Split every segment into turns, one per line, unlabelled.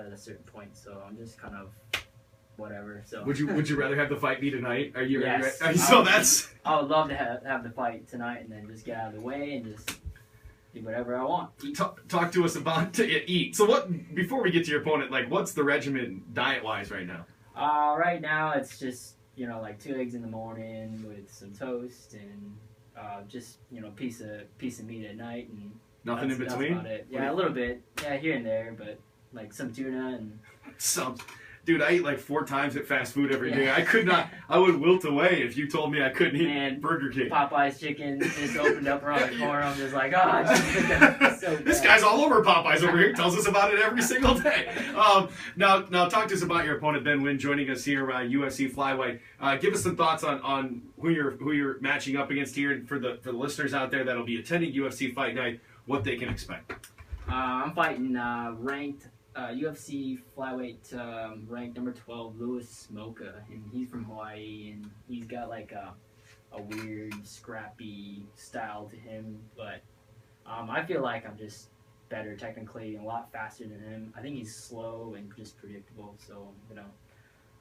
at a certain point. So I'm just kind of whatever. So
Would you rather have the fight be tonight? Are you?
Yes.
So that's.
I would love to have the fight tonight and then just get out of the way and just do whatever I want.
Talk to us about to eat. So what? Before we get to your opponent, like, what's the regimen diet wise right now?
Right now it's just like 2 eggs in the morning with some toast and just piece of meat at night and
Nothing in between.
That's about it. Yeah, a little bit. Yeah, here and there, but like some tuna and
some. Dude, I eat like 4 times at fast food every day. I could not. I would wilt away if you told me I couldn't eat Burger King.
Popeyes chicken just opened up around the corner. I'm just like, so
this guy's all over Popeyes over here. Tells us about it every single day. Now, talk to us about your opponent, Ben Nguyen, joining us here, UFC flyweight. Give us some thoughts on who you're matching up against here, and for the listeners out there that'll be attending UFC Fight Night, what they can expect.
I'm fighting ranked. UFC flyweight ranked number 12, Louis Smoka, and he's from Hawaii, and he's got like a weird, scrappy style to him, but I feel like I'm just better technically and a lot faster than him. I think he's slow and just predictable, so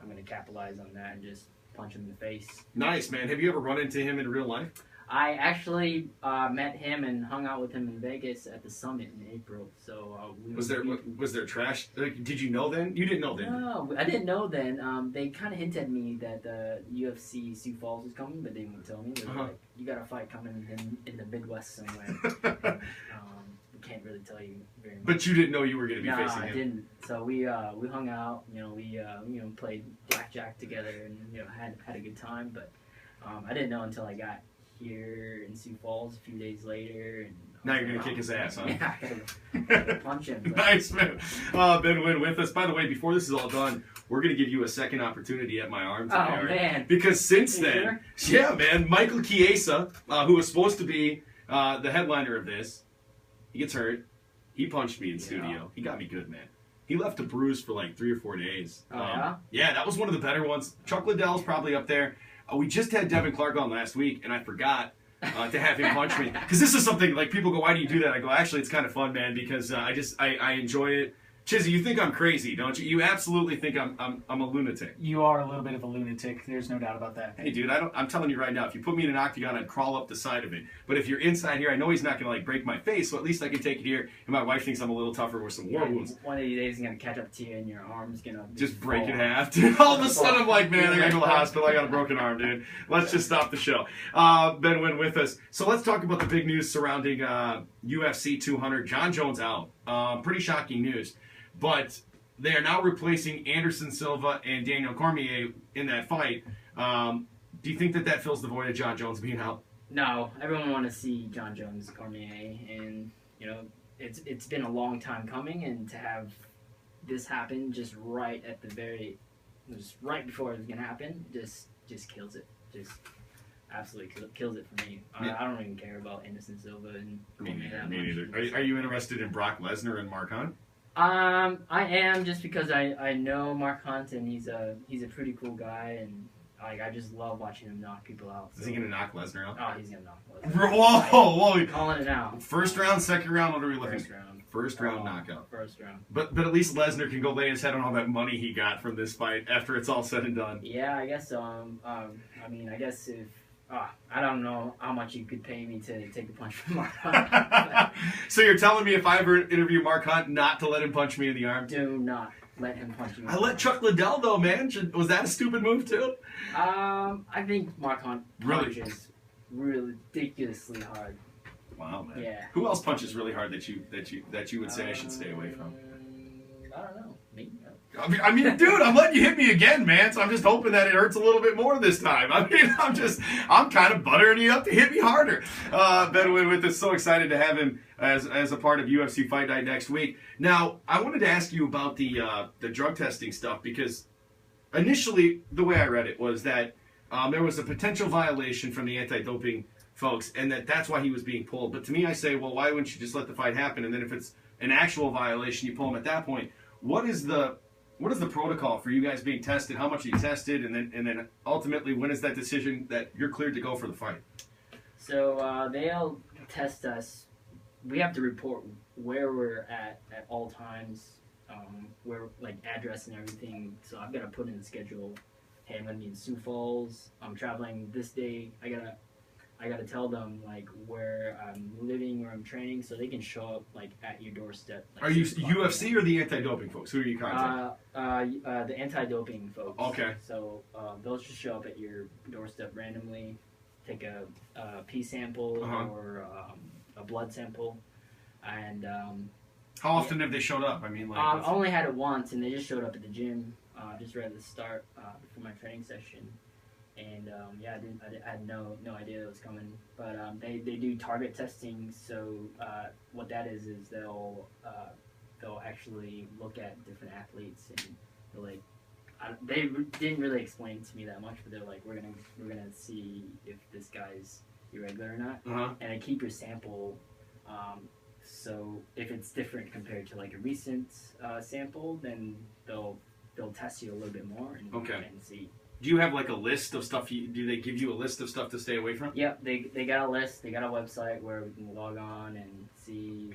I'm gonna capitalize on that and just punch him in the face.
Nice, man. Have you ever run into him in real life?
I actually met him and hung out with him in Vegas at the summit in April. So
was there trash? Like, did you know then? You didn't know then?
No, I didn't know then. They kind of hinted at me that the UFC Sioux Falls was coming, but they didn't tell me. They were like, "You got a fight coming in the Midwest somewhere." We can't really tell you very much.
But you didn't know you were going to be facing him.
No, I didn't. So we hung out. We played blackjack together and had a good time. But I didn't know until I got here in Sioux Falls a few days later, and
now you're gonna kick his ass, huh?
Yeah, I gotta punch him.
Nice, man. Ben Nguyen with us. By the way, before this is all done, we're gonna give you a second opportunity at my arms.
Oh man!
Because since then, yeah, man, Michael Chiesa, who was supposed to be the headliner of this, he gets hurt. He punched me in studio. He got me good, man. He left a bruise for like 3 or 4 days.
Oh yeah?
Yeah, that was one of the better ones. Chuck Liddell's probably up there. We just had Devin Clark on last week, and I forgot to have him punch me. Because this is something, like, people go, why do you do that? I go, actually, it's kind of fun, man, because I enjoy it. Chizzy, you think I'm crazy, don't you? You absolutely think I'm a lunatic.
You are a little bit of a lunatic. There's no doubt about that.
Hey, dude, I'm telling you right now, if you put me in an octagon, I'd crawl up the side of it. But if you're inside here, I know he's not going to, like, break my face, so at least I can take it here. And my wife thinks I'm a little tougher with some war wounds.
One of these days, he's going to catch up to you, and your arm's going to
just break in half. Dude, all of a sudden, I'm like, man, I got to go to the hospital. I got a broken arm, dude. Let's just stop the show. Ben Nguyen with us. So let's talk about the big news surrounding UFC 200. Jon Jones out. Pretty shocking news. But they are now replacing Anderson Silva and Daniel Cormier in that fight. Do you think that fills the void of Jon Jones being out?
No, everyone wants to see Jon Jones Cormier, and it's been a long time coming, and to have this happen just right before it was gonna happen, just kills it. Just absolutely kills it for me.
Yeah.
I don't even care about Anderson Silva and Cormier that much.
Me neither. Are you interested in Brock Lesnar and Mark Hunt?
I am, just because I know Mark Hunt, and he's a pretty cool guy, and I just love watching him knock people out. So.
Is he gonna knock Lesnar out?
Oh, he's gonna knock Lesnar.
Whoa!
I'm calling it out.
First round, second round, what are we looking?
First round.
First round knockout.
First round.
But at least Lesnar can go lay his head on all that money he got from this fight after it's all said and done.
Yeah, I guess so. I guess if. I don't know how much you could pay me to take a punch from Mark Hunt.
So you're telling me if I ever interview Mark Hunt not to let him punch me in the arm?
Do not let him punch you.
I let Chuck Liddell though, man. Was that a stupid move too?
I think Mark Hunt punches really ridiculously hard.
Wow, man.
Yeah.
Who else punches really hard that you would say I should stay away from?
I don't know. Me?
I mean, dude, I'm letting you hit me again, man. So I'm just hoping that it hurts a little bit more this time. I mean, I'm kind of buttering you up to hit me harder. Ben Nguyen with us. So excited to have him as a part of UFC Fight Night next week. Now, I wanted to ask you about the drug testing stuff, because initially the way I read it was that there was a potential violation from the anti-doping folks, and that's why he was being pulled. But to me, I say, well, why wouldn't you just let the fight happen? And then if it's an actual violation, you pull him at that point. What is the protocol for you guys being tested? How much are you tested? And then ultimately, when is that decision that you're cleared to go for the fight?
So they'll test us. We have to report where we're at all times. where like address and everything. So I've got to put in the schedule. Hey, I'm gonna be in Sioux Falls. I'm traveling this day. I gotta tell them like where I'm living, where I'm training, so they can show up like at your doorstep. Like,
Are you UFC or the anti-doping folks? Who are you contacting?
The anti-doping folks.
Okay.
So they'll just show up at your doorstep randomly, take a pee sample or a blood sample, and
How often have they showed up? I mean, like
I only had it once, and they just showed up at the gym just right at the start before my training session. And I had no idea it was coming, but they do target testing. So what that is they'll actually look at different athletes and they're like, they didn't really explain to me that much, but they're like, we're gonna see if this guy's irregular or not, and they keep your sample. So if it's different compared to like a recent sample, then they'll test you a little bit more and see.
Do you have like a list of stuff? Do they give you a list of stuff to stay away from?
Yep, they got a list. They got a website where we can log on and see,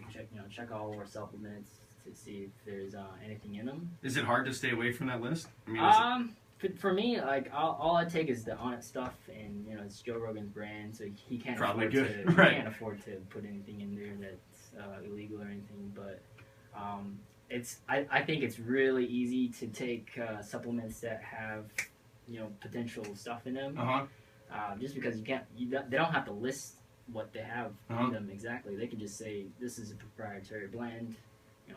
check all our supplements to see if there's anything in them.
Is it hard to stay away from that list? I mean,
for me, like all I take is the Onnit stuff, and it's Joe Rogan's brand, so he can't
probably
afford
good.
to
Right.
he can't afford to put anything in there that's illegal or anything. But I think it's really easy to take supplements that have potential stuff in them. Just because they don't have to list what they have in them exactly. They can just say this is a proprietary blend.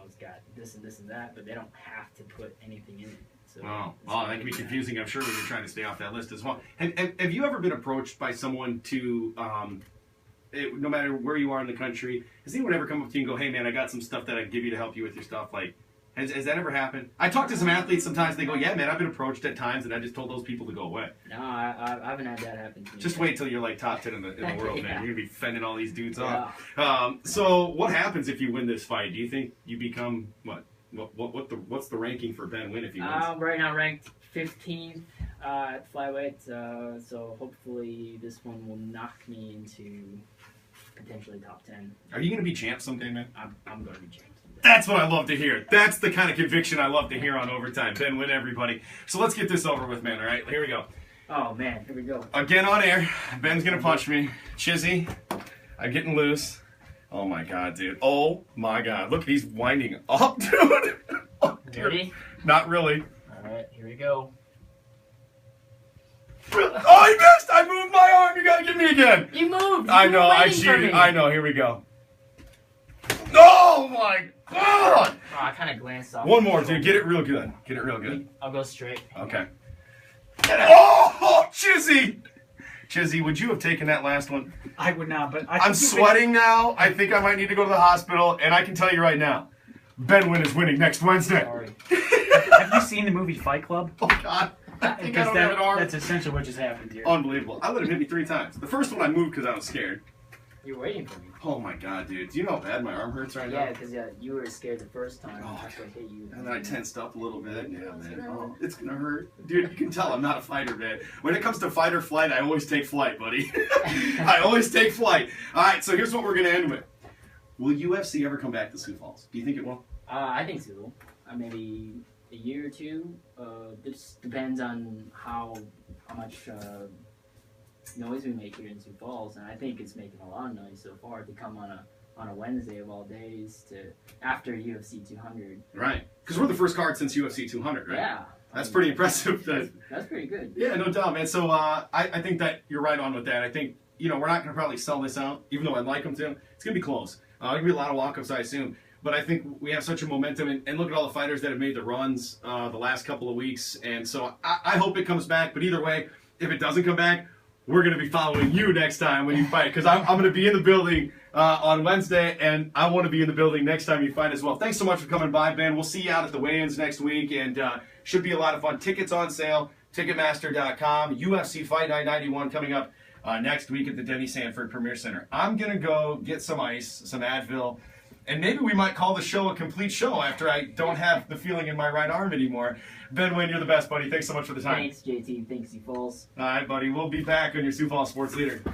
It's got this and this and that, but they don't have to put anything in it. So
that can be confusing, I'm sure, when you're trying to stay off that list as well. Have you ever been approached by someone to, no matter where you are in the country, has anyone ever come up to you and go, hey man, I got some stuff that I can give you to help you with your stuff? Like, has that ever happened? I talk to some athletes sometimes, they go, yeah man, I've been approached at times and I just told those people to go away.
No, I haven't had that happen to me.
Just wait till you're like top 10 in the world, man. You're going to be fending all these dudes off.
Yeah.
So what happens if you win this fight? Do you think you become, what's the ranking for Ben Nguyen if he wins?
Right now ranked 15th at flyweight, so hopefully this one will knock me into potentially top 10.
Are you going to be champ someday, man?
I'm going to be champ.
That's what I love to hear. That's the kind of conviction I love to hear on Overtime. Ben Nguyen, everybody. So let's get this over with, man, all right? Here we go.
Oh, man. Here we go.
Again on air. Ben's going to punch me. Chizzy, I'm getting loose. Oh, my God, dude. Oh, my God. Look, he's winding up, dude. Oh, dude.
Ready?
Not really.
All right. Here we go.
Oh, he missed! I moved my arm. You got to get me again.
You moved.
I know. I cheated. I know. Here we go. Oh, my God!
Oh, I kind of glanced off.
One more, dude. Get it real good. Get it real good.
I'll go straight.
Okay. Oh, Chizzy! Chizzy, would you have taken that last one?
I would not, but
I'm sweating now. I think I might need to go to the hospital, and I can tell you right now, Ben Nguyen is winning next Wednesday.
Sorry.
Have you seen the movie Fight Club?
Oh, God. I think I don't have an arm.
That's essentially what just happened here.
Unbelievable. I let him hit me 3 times. The first one I moved because I was scared.
You're waiting for me.
Oh, my God, dude. Do you know how bad my arm hurts right now?
Yeah, because you were scared the first time.
Oh,
After I hit you.
And then I tensed up a little bit. Yeah, man. Oh, it's going to hurt. Dude, you can tell I'm not a fighter, man. When it comes to fight or flight, I always take flight, buddy. I always take flight. All right, so here's what we're going to end with. Will UFC ever come back to Sioux Falls? Do you think it will?
I think so. Maybe a year or two. This depends on how much noise we make here in Sioux Falls, and I think it's making a lot of noise so far to come on a Wednesday of all days after UFC 200.
Right, because we're the first card since UFC 200, right?
Yeah.
That's pretty impressive.
That's pretty good.
Yeah, no doubt, man. So I think that you're right on with that. I think, we're not going to probably sell this out, even though I'd like them to. It's going to be close. There's going to be a lot of walk-ups, I assume. But I think we have such a momentum, and look at all the fighters that have made the runs the last couple of weeks. And so I hope it comes back. But either way, if it doesn't come back, we're going to be following you next time when you fight. Because I'm going to be in the building on Wednesday, and I want to be in the building next time you fight as well. Thanks so much for coming by, Ben. We'll see you out at the weigh-ins next week, and should be a lot of fun. Tickets on sale, Ticketmaster.com. UFC Fight Night 91 coming up next week at the Denny Sanford Premier Center. I'm going to go get some ice, some Advil, and maybe we might call the show a complete show after I don't have the feeling in my right arm anymore. Ben Nguyen, you're the best, buddy. Thanks so much for the time.
Thanks, JT. Thanks, Sioux Falls.
All right, buddy. We'll be back on your Sioux Falls Sports Leader.